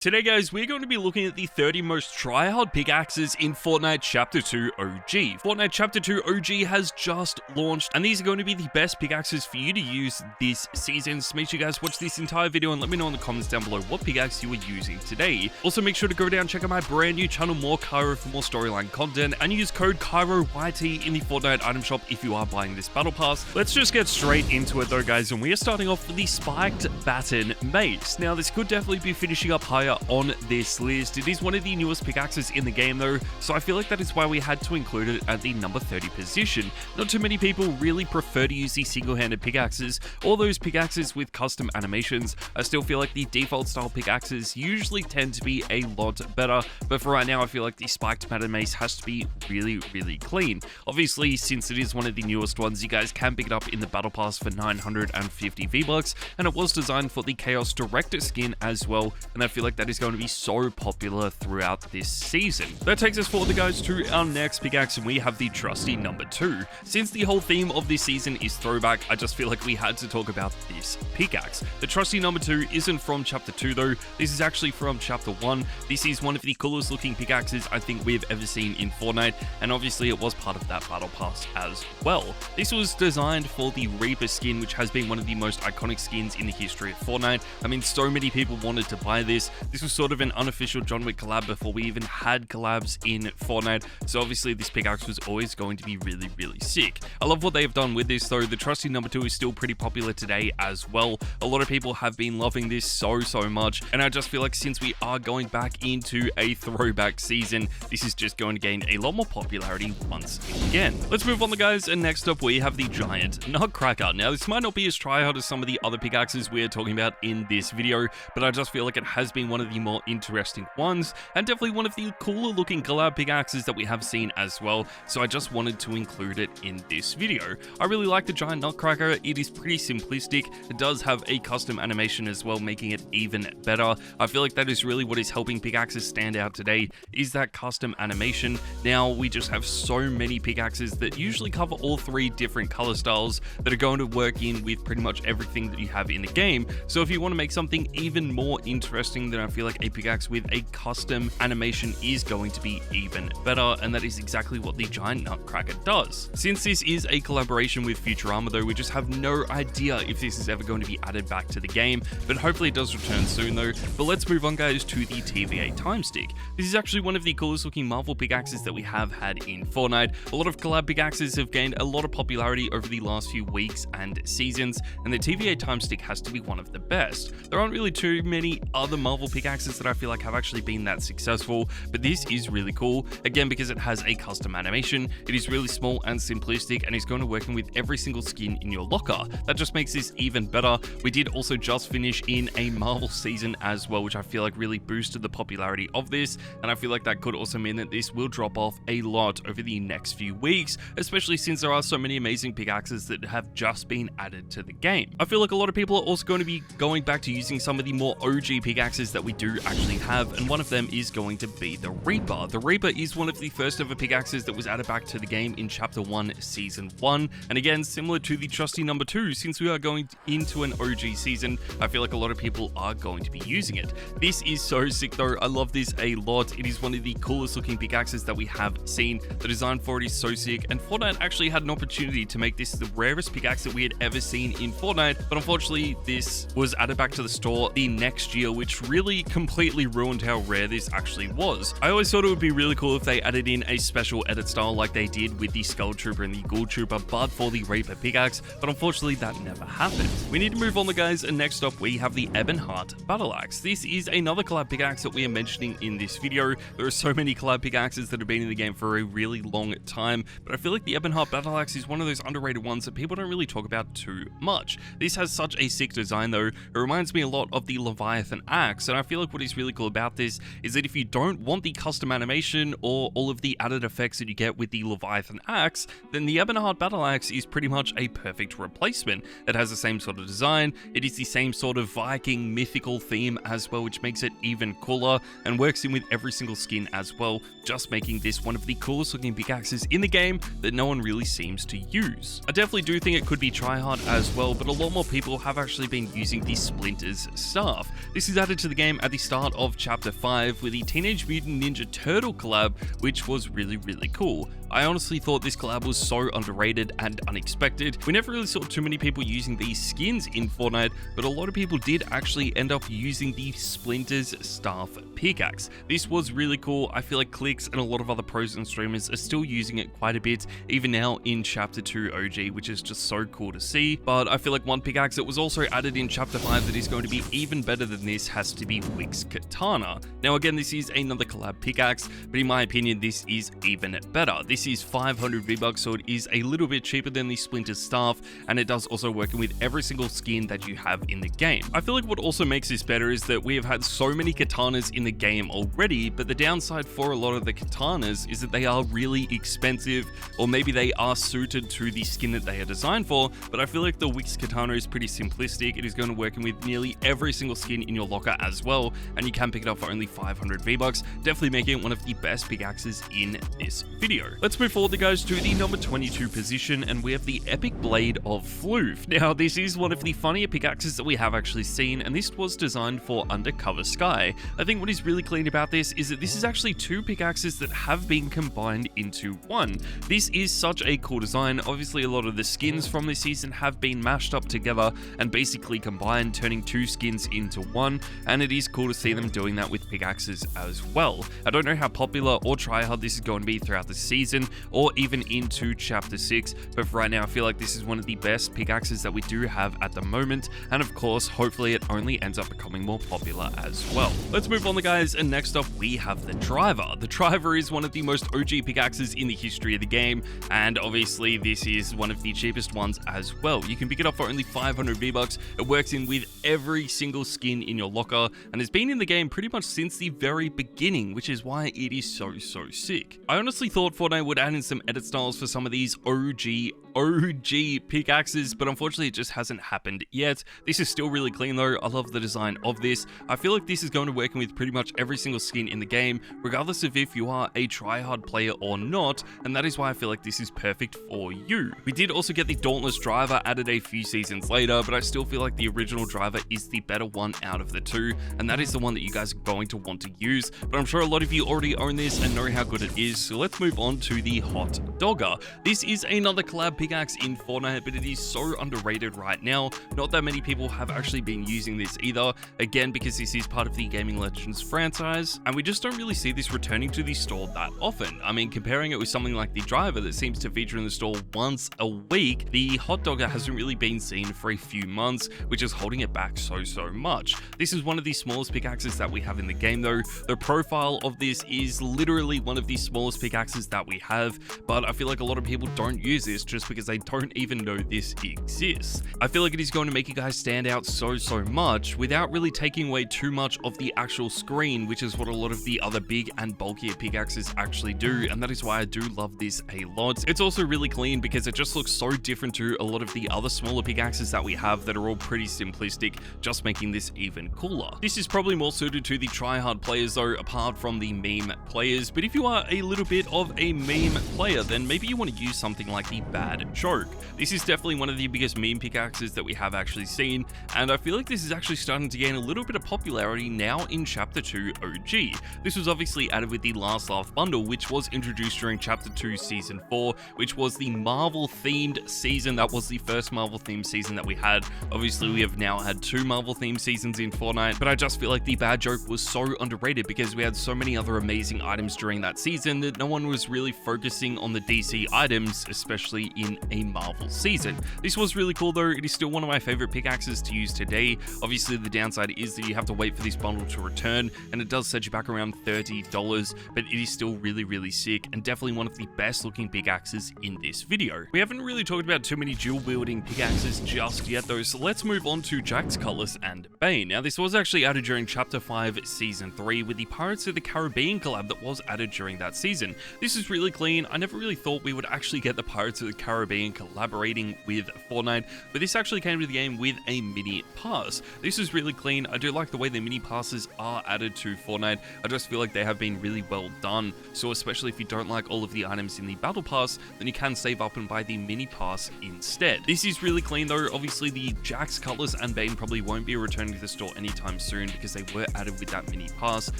Today guys, we're going to be looking at the 30 most tryhard pickaxes in Fortnite Chapter 2 OG. Fortnite Chapter 2 OG has just launched, and these are going to be the best pickaxes for you to use this season. So make sure you guys watch this entire video and let me know in the comments down below what pickaxe you are using today. Also make sure to go down and check out my brand new channel, More Kyro, for more storyline content, and use code KYROYT in the Fortnite item shop if you are buying this battle pass. Let's just get straight into it though guys, and we are starting off with the Spiked Baton Mace. Now this could definitely be finishing up higher on this list. It is one of the newest pickaxes in the game though, so I feel like that is why we had to include it at the number 30 position. Not too many people really prefer to use the single-handed pickaxes or those pickaxes with custom animations. I still feel like the default style pickaxes usually tend to be a lot better, but for right now I feel like the Spiked Baton Mace has to be really clean. Obviously, since it is one of the newest ones, you guys can pick it up in the battle pass for 950 V-Bucks, and it was designed for the Chaos Director skin as well, and I feel like that is going to be so popular throughout this season. That takes us forward guys to our next pickaxe, and we have the trusty number 2. Since the whole theme of this season is throwback, I just feel like we had to talk about this pickaxe. The trusty number 2 isn't from chapter 2 though, this is actually from chapter 1. This is one of the coolest looking pickaxes I think we've ever seen in Fortnite, and obviously it was part of that battle pass as well. This was designed for the Reaver skin, which has been one of the most iconic skins in the history of Fortnite. I mean, so many people wanted to buy this. This was sort of an unofficial John Wick collab before we even had collabs in Fortnite, so obviously this pickaxe was always going to be really sick. I love what they've done with this though. The trusty number 2 is still pretty popular today as well. A lot of people have been loving this so much, and I just feel like since we are going back into a throwback season, this is just going to gain a lot more popularity once again. Let's move on guys, and next up we have the giant Nutcracker. Now this might not be as tryhard as some of the other pickaxes we're talking about in this video, but I just feel like it has been one of the more interesting ones, and definitely one of the cooler looking collab pickaxes that we have seen as well, so I just wanted to include it in this video. I really like the giant Nutcracker. It is pretty simplistic. It does have a custom animation as well, making it even better. I feel like that is really what is helping pickaxes stand out today, is that custom animation. Now we just have so many pickaxes that usually cover all 3 different color styles that are going to work in with pretty much everything that you have in the game. So if you want to make something even more interesting, then I feel like a pickaxe with a custom animation is going to be even better, and that is exactly what the giant Nutcracker does. Since this is a collaboration with Futurama though, we just have no idea if this is ever going to be added back to the game, but hopefully it does return soon though. But let's move on guys to the TVA Time Stick. This is actually one of the coolest looking Marvel pickaxes that we have had in Fortnite. A lot of collab pickaxes have gained a lot of popularity over the last few weeks and seasons, and the TVA Time Stick has to be one of the best. There aren't really too many other Marvel pickaxes that I feel like have actually been that successful, but this is really cool, again because it has a custom animation. It is really small and simplistic, and is going to work in with every single skin in your locker. That just makes this even better. We did also just finish in a Marvel season as well, which I feel like really boosted the popularity of this, and I feel like that could also mean that this will drop off a lot over the next few weeks, especially since there are so many amazing pickaxes that have just been added to the game. I feel like a lot of people are also going to be going back to using some of the more OG pickaxes that we do actually have, and one of them is going to be the Reaper. The Reaper is one of the first ever pickaxes that was added back to the game in Chapter 1, Season 1, and again, similar to the trusty number 2, since we are going into an OG season, I feel like a lot of people are going to be using it. This is so sick though. I love this a lot. It is one of the coolest looking pickaxes that we have seen. The design for it is so sick, and Fortnite actually had an opportunity to make this the rarest pickaxe that we had ever seen in Fortnite, but unfortunately this was added back to the store the next year, which really completely ruined how rare this actually was. I always thought it would be really cool if they added in a special edit style like they did with the Skull Trooper and the Ghoul Trooper, but for the Reaper pickaxe, but unfortunately that never happened. We need to move on guys, and next up we have the Eban Battle Axe. This is another collab pickaxe that we are mentioning in this video. There are so many collab pickaxes that have been in the game for a really long time, but I feel like the Eban Battle Axe is one of those underrated ones that people don't really talk about too much. This has such a sick design though. It reminds me a lot of the Leviathan Axe, and I feel like what is really cool about this is that if you don't want the custom animation or all of the added effects that you get with the Leviathan Axe, then the Eban Battle Axe is pretty much a perfect replacement. It has the same sort of design, it is the same sort of Viking mythical theme as well, which makes it even cooler and works in with every single skin as well, just making this one of the coolest looking pickaxes in the game that no one really seems to use. I definitely do think it could be tryhard as well, but a lot more people have actually been using the Splinter Staff. This is added to the game game at the start of Chapter 5 with the Teenage Mutant Ninja Turtle collab, which was really cool. I honestly thought this collab was so underrated and unexpected. We never really saw too many people using these skins in Fortnite, but a lot of people did actually end up using the Splinter Staff Pickaxe. This was really cool. I feel like Clicks and a lot of other pros and streamers are still using it quite a bit, even now in Chapter 2 OG, which is just so cool to see. But I feel like one pickaxe that was also added in Chapter 5 that is going to be even better than this has to be Wix Katana. Now again, this is another collab pickaxe, but in my opinion, this is even better. This is 500 V-Bucks, so it is a little bit cheaper than the Splinter Staff, and it does also work with every single skin that you have in the game. I feel like what also makes this better is that we have had so many katanas in the game already, but the downside for a lot of the katanas is that they are really expensive, or maybe they are suited to the skin that they are designed for, but I feel like the Wix Katana is pretty simplistic. It is going to work with nearly every single skin in your locker as well, and you can pick it up for only 500 V-Bucks, definitely making it one of the best pickaxes in this video. Let's move forward, guys, to the number 22 position, and we have the Epic Blade of Floof. Now, this is one of the funnier pickaxes that we have actually seen, and this was designed for Undercover Sky. I think what is really clean about this is that this is actually two pickaxes that have been combined into one. This is such a cool design. Obviously, a lot of the skins from this season have been mashed up together and basically combined, turning two skins into one, and it is cool to see them doing that with pickaxes as well. I don't know how popular or tryhard this is going to be throughout the season, or even into Chapter 6, but for right now, I feel like this is one of the best pickaxes that we do have at the moment, and of course, hopefully it only ends up becoming more popular as well. Let's move on, guys, and next up, we have the Driver. The Driver is one of the most OG pickaxes in the history of the game, and obviously, this is one of the cheapest ones as well. You can pick it up for only 500 V-Bucks. It works in with every single skin in your locker, and has been in the game pretty much since the very beginning, which is why it is so sick. I honestly thought Fortnite would add in some edit styles for some of these OG pickaxes, but unfortunately it just hasn't happened yet. This is still really clean though. I love the design of this. I feel like this is going to work with pretty much every single skin in the game, regardless of if you are a tryhard player or not, and that is why I feel like this is perfect for you. We did also get the Dauntless Driver added a few seasons later, but I still feel like the original Driver is the better one out of the two, and that is the one that you guys are going to want to use, but I'm sure a lot of you already own this and know how good it is, so let's move on to the Hot Dogger. This is another collab pickaxe in Fortnite, but it is so underrated right now. Not that many people have actually been using this either, again because this is part of the Gaming Legends franchise, and we just don't really see this returning to the store that often. I mean, comparing it with something like the Driver that seems to feature in the store once a week, the Hot Dogger hasn't really been seen for a few months, which is holding it back so much. This is one of the smallest pickaxes that we have in the game though. The profile of this is literally one of the smallest pickaxes that we have, but I feel like a lot of people don't use this just because they don't even know this exists. I feel like it is going to make you guys stand out so much without really taking away too much of the actual screen, which is what a lot of the other big and bulkier pickaxes actually do, and that is why I do love this a lot. It's also really clean because it just looks so different to a lot of the other smaller pickaxes that we have that are all pretty simplistic, just making this even cooler. This is probably more suited to the tryhard players though, apart from the meme players, but if you are a little bit of a meme player, then maybe you want to use something like the Bad Choke. This is definitely one of the biggest meme pickaxes that we have actually seen, and I feel like this is actually starting to gain a little bit of popularity now in Chapter 2 OG. This was obviously added with the Last Laugh bundle, which was introduced during Chapter 2 Season 4, which was the Marvel-themed season. That was the first Marvel-themed season that we had. Obviously, we have now had two Marvel-themed seasons in Fortnite, but I just feel like the Bad Joke was so underrated because we had so many other amazing items during that season that no one was really focusing on the DC items, especially in a Marvel season. This was really cool though. It is still one of my favorite pickaxes to use today. Obviously, the downside is that you have to wait for this bundle to return, and it does set you back around $30, but it is still really sick and definitely one of the best looking pickaxes in this video. We haven't really talked about too many dual wielding pickaxes just yet though, so let's move on to Jack's Colors and Bane. Now, this was actually added during Chapter 5 Season 3 with the Pirates of the Caribbean collab that was added during that season. This is really really clean. I never really thought we would actually get the Pirates of the Caribbean collaborating with Fortnite, but this actually came to the game with a mini pass. This is really clean. I do like the way the mini passes are added to Fortnite. I just feel like they have been really well done. So especially if you don't like all of the items in the battle pass, then you can save up and buy the mini pass instead. This is really clean though. Obviously the Jax, Cutlass, and Bane probably won't be returning to the store anytime soon because they were added with that mini pass,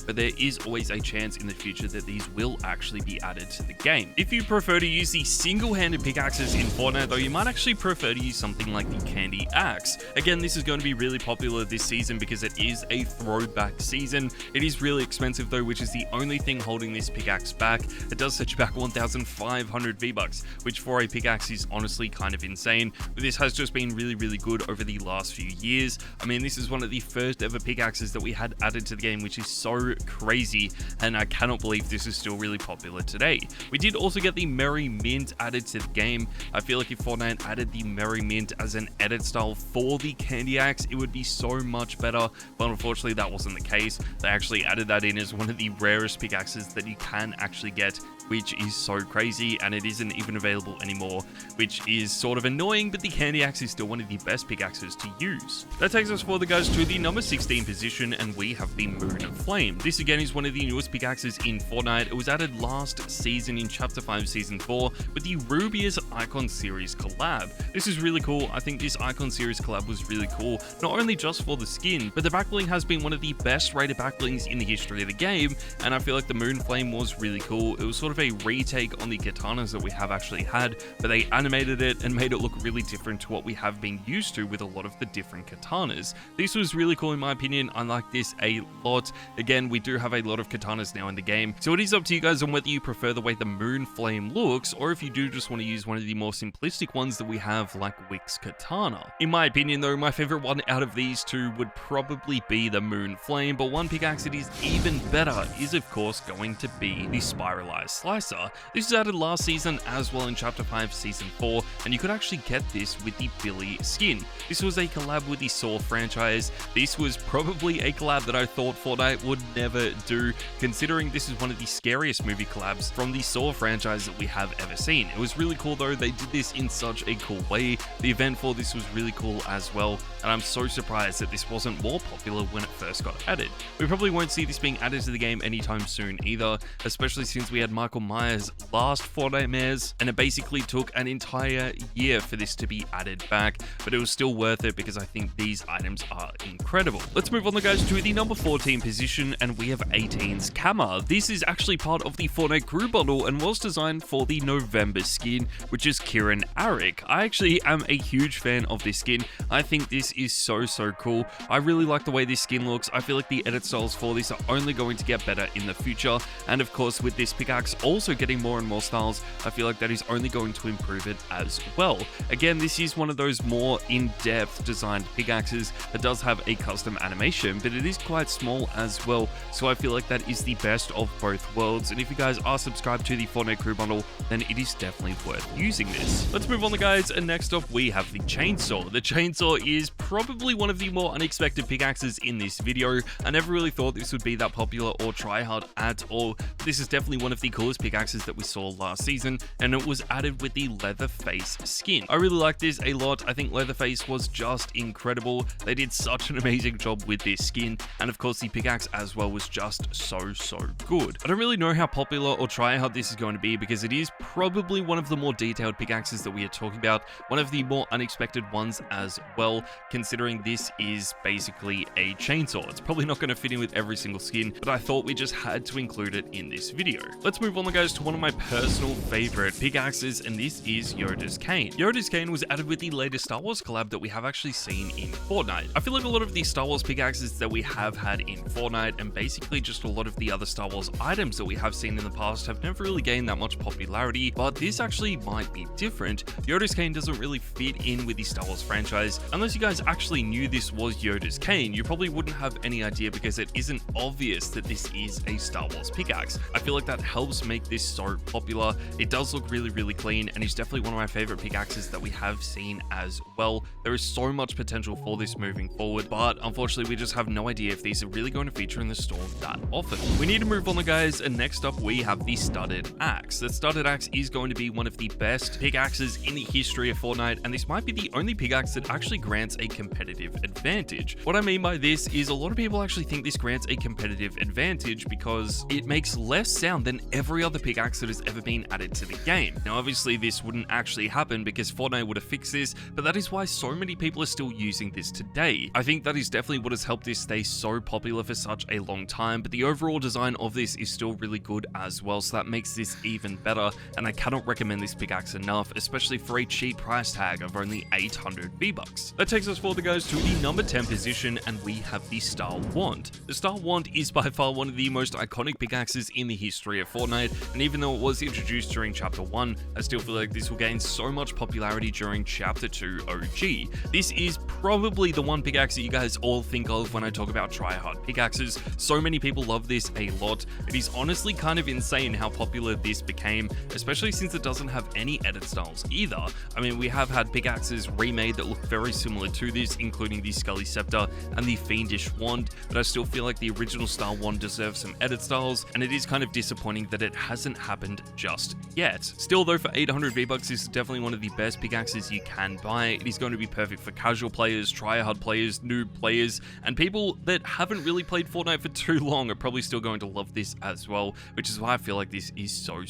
but there is always a chance in the future that these will actually be added to the game. If you prefer to use the single-handed pickaxes in Fortnite though, you might actually prefer to use something like the Candy Axe. Again, this is going to be really popular this season because it is a throwback season. It is really expensive though, which is the only thing holding this pickaxe back. It does set you back 1,500 V-Bucks, which for a pickaxe is honestly kind of insane, but this has just been really good over the last few years. I mean, this is one of the first ever pickaxes that we had added to the game, which is so crazy, and I cannot believe this is still really popular today. We did also get the Merry Mint added to the game. I feel like if Fortnite added the Merry Mint as an edit style for the Candy Axe, it would be so much better, but unfortunately that wasn't the case. They actually added that in as one of the rarest pickaxes that you can actually get, which is so crazy, and it isn't even available anymore, which is sort of annoying, but the Candy Axe is still one of the best pickaxes to use. That takes us forward, guys, to the number 16 position, and we have the Moon Flame. This again is one of the newest pickaxes in Fortnite. It was added last season in Chapter 5 Season 4 with the Rubius Icon Series collab. This is really cool. I think this Icon Series collab was really cool, not only just for the skin, but the backbling has been one of the best rated backblings in the history of the game, and I feel like the Moon Flame was really cool. It was sort of a retake on the katanas that we have actually had, but they animated it and made it look really different to what we have been used to with a lot of the different katanas. This was really cool in my opinion. I like this a lot. Again, we do have a lot of katanas now in the game, so it is up to you guys on whether you prefer the way the Moon Flame looks, or if you do just want to use one of the more simplistic ones that we have, like Wix Katana. In my opinion though, my favorite one out of these two would probably be the Moon Flame, but one pickaxe that is even better is of course going to be the Spiralized Slicer. This was added last season as well in Chapter 5 Season 4, and you could actually get this with the Billy skin. This was a collab with the Saw franchise. This was probably a collab that I thought Fortnite would never do, considering this is one of the scariest movie collabs from the Saw franchise that we have ever seen. It was really cool though. They did this in such a cool way. The event for this was really cool as well, and I'm so surprised that this wasn't more popular when it first got added. We probably won't see this being added to the game anytime soon either, especially since we had Michael Myers last Fortnite Mares, and it basically took an entire year for this to be added back, but it was still worth it because I think these items are incredible. Let's move on, guys, to the number 14 position, and we have 18's Cara. This is actually part of the Fortnite crew bundle and was designed for the November skin, which is Kieran Arik. I actually am a huge fan of this skin. I think this is so cool. I really like the way this skin looks. I feel like the edit styles for this are only going to get better in the future, and of course with this pickaxe also getting more and more styles, I feel like that is only going to improve it as well. Again, this is one of those more in-depth designed pickaxes that does have a custom animation, but it is quite small as well, so I feel like that is the best of both worlds, and if you guys are subscribed to the Fortnite crew bundle, then it is definitely worth using this. Let's move on, guys, and next up we have the Chainsaw. The Chainsaw is probably one of the more unexpected pickaxes in this video. I never really thought this would be that popular or try hard at all. This is definitely one of the coolest pickaxes that we saw last season, and it was added with the Leatherface skin. I really like this a lot. I think Leatherface was just incredible. They did such an amazing job with this skin, and of course the pickaxe as well was just so good. I don't really know how popular or try hard this is going to be because it is probably one of the more detailed pickaxes that we are talking about, one of the more unexpected ones as well, considering this is basically a chainsaw. It's probably not going to fit in with every single skin, but I thought we just had to include it in this video. Let's move on, guys, to one of my personal favorite pickaxes, and this is Yoda Kane. Yoda Kane was added with the latest Star Wars collab that we have actually seen in Fortnite. I feel like a lot of the Star Wars pickaxes that we have had in Fortnite, and basically just a lot of the other Star Wars items that we have seen in the past, have never really gained that much popularity, but this actually might be different. Yoda Kane doesn't really fit in with the Star Wars franchise. Unless you guys actually knew this was Yoda Kane, you probably wouldn't have any idea because it isn't obvious that this is a Star Wars pickaxe. I feel like that helps make this so popular. It does look really, really clean, and it's definitely one of my favorite pickaxes that we have seen as well. There is so much potential for this moving forward, but unfortunately we just have no idea if these are really going to feature in the store that often. We need to move on, guys, and next up we have the Studded Axe. The Studded Axe is going to be one of the best pickaxes in the history of Fortnite, and this might be the only pickaxe that actually grants a competitive advantage. What I mean by this is a lot of people actually think this grants a competitive advantage because it makes less sound than every other pickaxe that has ever been added to the game. Now obviously this wouldn't actually happen because Fortnite would have fixed this, but that is why so many people are still using this today. I think that is definitely what has helped this stay so popular for such a long time, but the overall design of this is still really good as well, so that makes this even better, and I cannot recommend this pickaxe enough, especially for a cheap price tag of only 800 V-Bucks. That takes us forward, guys, to the number 10 position, and we have the Star Wand. The Star Wand is by far one of the most iconic pickaxes in the history of Fortnite, and even though it was introduced during Chapter 1, I still feel like this will gain so much popularity during Chapter 2 OG. This is probably the one pickaxe that you guys all think of when I talk about tryhard pickaxes. So many people love this a lot. It is honestly kind of insane how popular this became, especially since it doesn't have any edit styles either. I mean, we have had pickaxes remade that look very similar to this, including the Scully Scepter and the Fiendish Wand, but I still feel like the original Star Wand deserves some edit styles, and it is kind of disappointing that it hasn't happened just yet. Still though, for 800 V-Bucks, this is definitely one of the best pickaxes you can buy. It is going to be perfect for casual players, tryhard players, noob players, and people that haven't really played Fortnite for too long are probably still going to love this as well, which is why I feel like this is so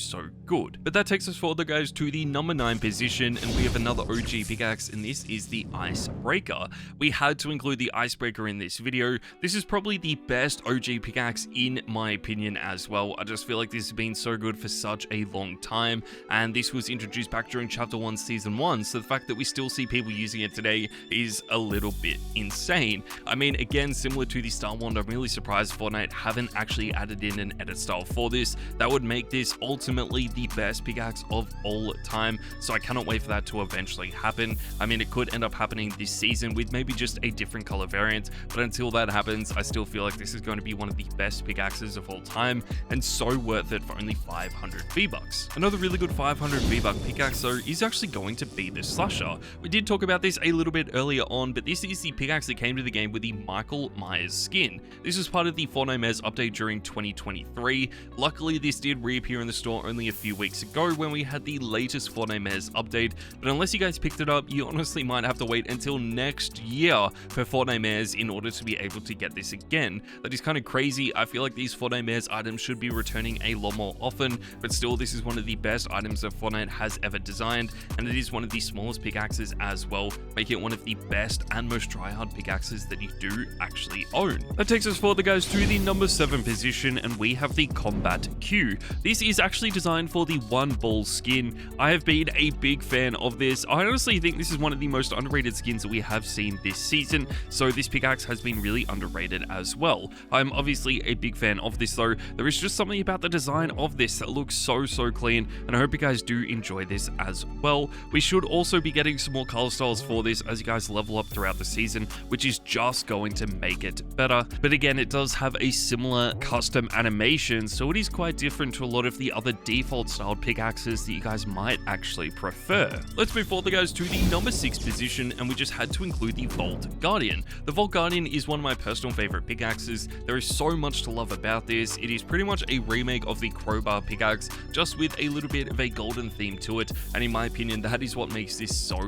good. But that takes us forward, guys, to the number 9 position, and we have another OG pickaxe, and this is the Icebreaker. We had to include the Icebreaker in this video. This is probably the best OG pickaxe in my opinion as well. I just feel like this has been so good for such a long time, and this was introduced back during Chapter 1 Season 1, so the fact that we still see people using it today is a little bit insane. I mean, again, similar to the Star Wand, I'm really surprised Fortnite haven't actually added in an edit style for this. That would make this ultimately the best pickaxe of all time, so I cannot wait for that to eventually happen. I mean, it could end up happening this season with maybe just a different color variant, but until that happens, I still feel like this is going to be one of the best pickaxes of all time, and so worth it for only 500 V-Bucks. Another really good 500 V-Buck pickaxe though is actually going to be the Slasher. We did talk about this a little bit earlier on, but this is the pickaxe that came to the game with the Michael Myers skin. This was part of the Fortnite Mez update during 2023. Luckily, this did reappear in the store only a few weeks ago when we had the latest Fortnite Mez update, but unless you guys picked it up, you honestly might have to wait until next year for Fortnite Mez in order to be able to get this again. That is kind of crazy. I feel like these Fortnite Mez items should be returning a lot more often, but still, this is one of the best items that Fortnite has ever designed, and it is one of the smallest pickaxes as well, making it one of the best and most tryhard pickaxes that you do actually own. That takes us forward, guys, to the number 7 position, and we have the Combat Q. This is actually designed for the One Ball skin. I have been a big fan of this. I honestly think this is one of the most underrated skins that we have seen this season, so this pickaxe has been really underrated as well. I'm obviously a big fan of this though. There is just something about the design of this that looks so clean, and I hope you guys do enjoy this as well. We should also be getting some more color styles for this as you guys level up throughout the season, which is just going to make it better. But again, it does have a similar custom animation, so it is quite different to a lot of the other default styled pickaxes that you guys might actually prefer. Let's move forward, guys, to the number 6 position, and we just had to include the Vault Guardian. The Vault Guardian is one of my personal favorite pickaxes. There is so much to love about this. It is pretty much a remake of the Crowbar pickaxe, just with a little bit of a golden theme to it, and in my opinion, that is what makes this so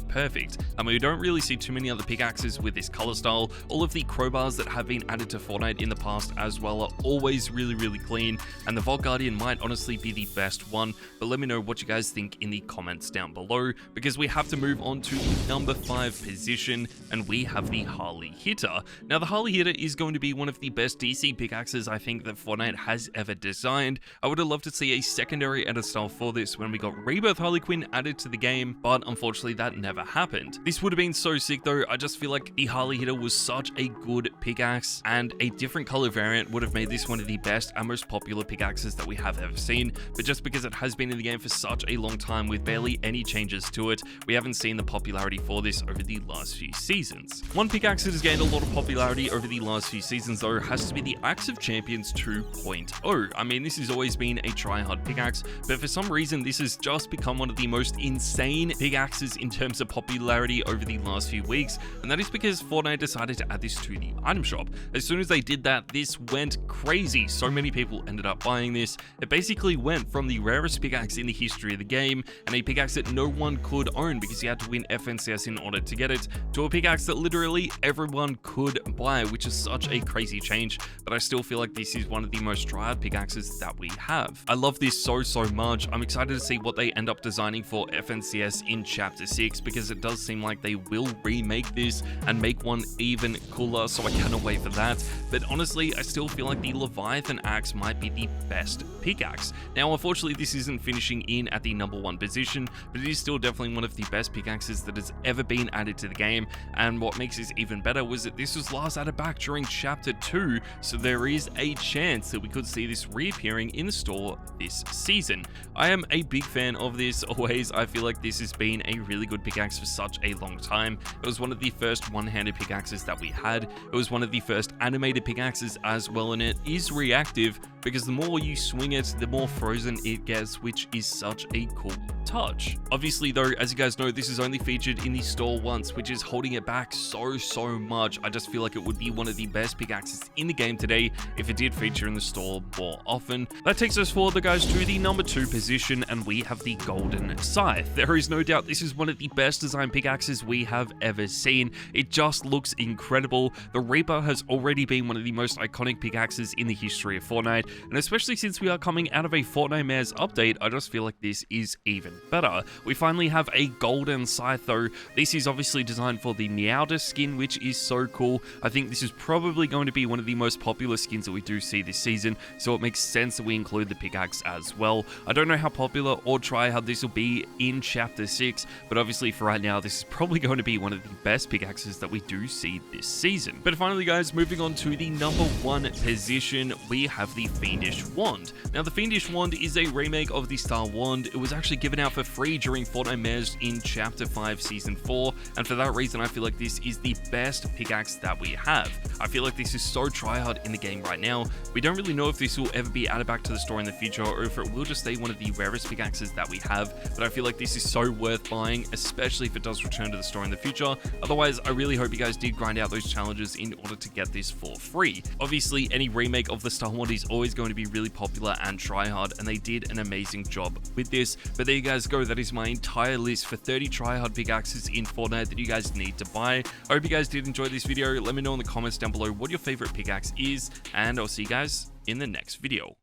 perfect. I mean, we don't really see too many other pickaxes with this color style. All of the crowbars that have been added to Fortnite in the past as well are always really clean, and the Vault Guardian might honestly be the best one, but let me know what you guys think in the comments down below, because we have to move on to the number 5 position, and we have the Harley Hitter. Now, the Harley Hitter is going to be one of the best DC pickaxes I think that Fortnite has ever designed. I would have loved to see a secondary edit style for this when we got Rebirth Harley Quinn added to the game, but unfortunately that never happened. This would have been so sick though. I just feel like the Harley Hitter was such a good pickaxe, and a different color variant would have made this one of the best and most popular pickaxes that we have ever seen, but just because it has been in the game for such a long time with barely any changes to it, we haven't seen the popularity for this over the last few seasons. One pickaxe that has gained a lot of popularity over the last few seasons though has to be the Axe of Champions 2.0. I mean, this is always always been a tryhard pickaxe, but for some reason this has just become one of the most insane pickaxes in terms of popularity over the last few weeks, and that is because Fortnite decided to add this to the item shop. As soon as they did that, this went crazy. So many people ended up buying this. It basically went from the rarest pickaxe in the history of the game, and a pickaxe that no one could own because you had to win FNCS in order to get it, to a pickaxe that literally everyone could buy, which is such a crazy change. But I still feel like this is one of the most tryhard pickaxes that we have. I love this so much. I'm excited to see what they end up designing for FNCS in Chapter 6, because it does seem like they will remake this and make one even cooler, so I cannot wait for that. But honestly, I still feel like the Leviathan Axe might be the best pickaxe. Now, unfortunately, this isn't finishing in at the #1 position, but it is still definitely one of the best pickaxes that has ever been added to the game, and what makes this even better was that this was last added back during Chapter 2, so there is a chance that we could see this reappearing in the store this season. I am a big fan of this always. I feel like this has been a really good pickaxe for such a long time. It was one of the first one-handed pickaxes that we had. It was one of the first animated pickaxes as well, and it is reactive because the more you swing it, the more frozen it gets, which is such a cool touch. Obviously though, as you guys know, this is only featured in the store once, which is holding it back so much. I just feel like it would be one of the best pickaxes in the game today if it did feature in the store more often. That takes us forward, guys, to the #2 position, and we have the Golden Scythe. There is no doubt this is one of the best designed pickaxes we have ever seen. It just looks incredible. The Reaper has already been one of the most iconic pickaxes in the history of Fortnite, and especially since we are coming out of a Fortnite Mares update, I just feel like this is even better. We finally have a Golden Scythe though. This is obviously designed for the Meowder skin, which is so cool. I think this is probably going to be one of the most popular skins that we do see this season, so it makes sense that we include the pickaxe as well. I don't know how popular or tryhard this will be in Chapter 6, but obviously for right now, this is probably going to be one of the best pickaxes that we do see this season. But finally, guys, moving on to the #1 position, we have the Fiendish Wand. Now, the Fiendish Wand is a remake of the Star Wand. It was actually given out for free during Fortnite Mares in Chapter 5 Season 4, and for that reason, I feel like this is the best pickaxe that we have. I feel like this is so tryhard in the game right now. We don't really know if this will ever be added back to the store in the future, or if it will just stay one of the rarest pickaxes that we have, but I feel like this is so worth buying, especially if it does return to the store in the future. Otherwise, I really hope you guys did grind out those challenges in order to get this for free. Obviously, any remake of the Star Wand is always going to be really popular and tryhard, and they did an amazing job with this. But there you guys go, that is my entire list for 30 tryhard pickaxes in Fortnite that you guys need to buy. I hope you guys did enjoy this video. Let me know in the comments down below what your favorite pickaxe is, and I'll see you guys in the next video.